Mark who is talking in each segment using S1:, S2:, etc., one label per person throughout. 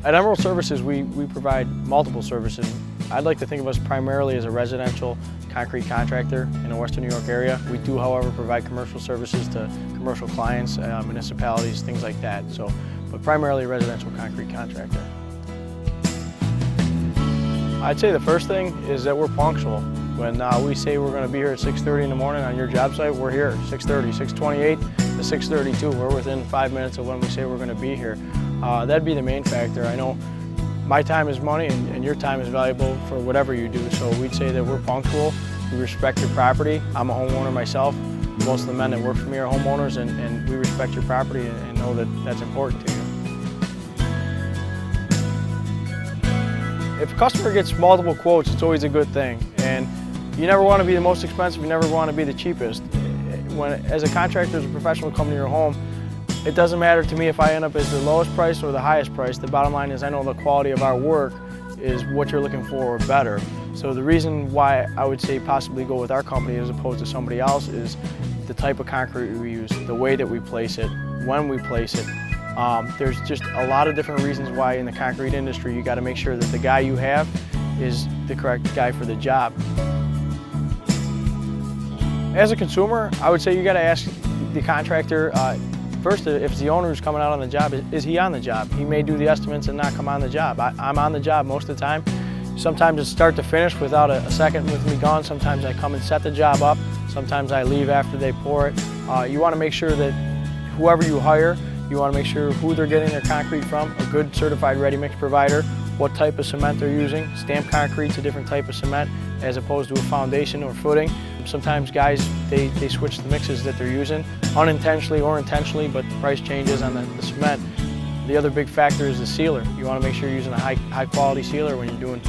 S1: At Emerald Services, we provide multiple services. I'd like to think of us primarily as a residential concrete contractor in the Western New York area. We do, however, provide commercial services to commercial clients, municipalities, things like that. But primarily a residential concrete contractor. I'd say the first thing is that we're punctual. When we say we're going to be here at 6:30 in the morning on your job site, we're here 6:30, 6:28 to 6:32. We're within 5 minutes of when we say we're going to be here. That'd be the main factor. I know my time is money and your time is valuable for whatever you do, so we'd say that we're punctual, we respect your property. I'm a homeowner myself. Most of the men that work for me are homeowners, and we respect your property and know that that's important to you. If a customer gets multiple quotes, it's always a good thing. And you never want to be the most expensive, you never want to be the cheapest. As a contractor, as a professional coming to your home, it doesn't matter to me if I end up as the lowest price or the highest price. The bottom line is I know the quality of our work is what you're looking for or better. So the reason why I would say possibly go with our company as opposed to somebody else is the type of concrete we use, the way that we place it, when we place it. There's just a lot of different reasons why in the concrete industry you got to make sure that the guy you have is the correct guy for the job. As a consumer, I would say you got to ask the contractor first, if it's the owner who's coming out on the job, is he on the job? He may do the estimates and not come on the job. I'm on the job most of the time. Sometimes it's start to finish without a second with me gone. Sometimes I come and set the job up. Sometimes I leave after they pour it. You want to make sure that whoever you hire, you want to make sure who they're getting their concrete from, a good certified ready-mix provider, what type of cement they're using. Stamped concrete's a different type of cement as opposed to a foundation or footing. Sometimes guys, they switch the mixes that they're using, unintentionally or intentionally, but the price changes on the cement. The other big factor is the sealer. You want to make sure you're using a high quality sealer when you're doing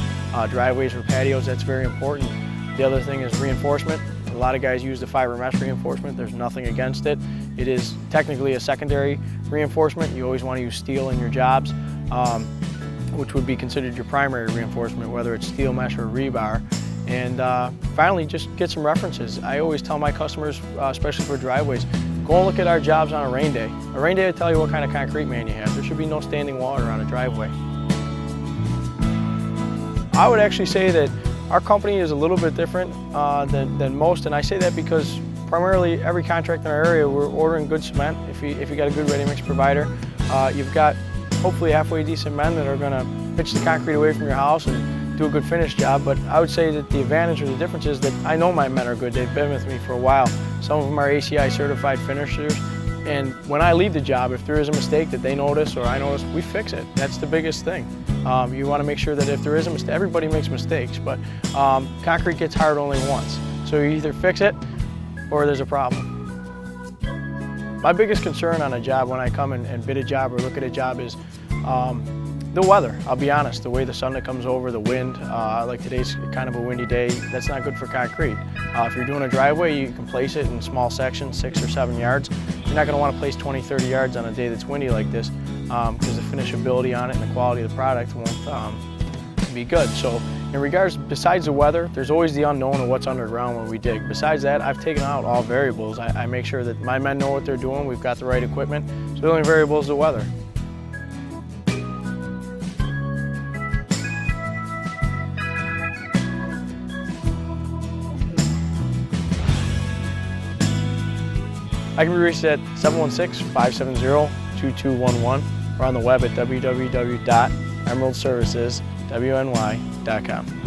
S1: driveways or patios. That's very important. The other thing is reinforcement. A lot of guys use the fiber mesh reinforcement. There's nothing against it. It is technically a secondary reinforcement. You always want to use steel in your jobs, which would be considered your primary reinforcement, whether it's steel mesh or rebar. And finally, just get some references. I always tell my customers, especially for driveways, go and look at our jobs on a rain day. A rain day will tell you what kind of concrete man you have. There should be no standing water on a driveway. I would actually say that our company is a little bit different than most, and I say that because primarily every contractor in our area, we're ordering good cement. If you got a good ready-mix provider, you've got hopefully halfway decent men that are going to pitch the concrete away from your house and do a good finish job. But I would say that the advantage or the difference is that I know my men are good. They've been with me for a while. Some of them are ACI certified finishers. And when I leave the job, if there is a mistake that they notice or I notice, we fix it. That's the biggest thing. You want to make sure that if there is a mistake, everybody makes mistakes, but concrete gets hard only once. So you either fix it or there's a problem. My biggest concern on a job when I come and bid a job or look at a job is the weather. I'll be honest, the way the sun that comes over, the wind, like today's kind of a windy day, that's not good for concrete. If you're doing a driveway, you can place it in small sections, 6 or 7 yards. You're not going to want to place 20, 30 yards on a day that's windy like this because the finishability on it and the quality of the product won't be good. So in regards, besides the weather, there's always the unknown of what's underground when we dig. Besides that, I've taken out all variables. I make sure that my men know what they're doing, we've got the right equipment, so the only variable is the weather. I can be reached at 716-570-2211 or on the web at www.emeraldserviceswny.com.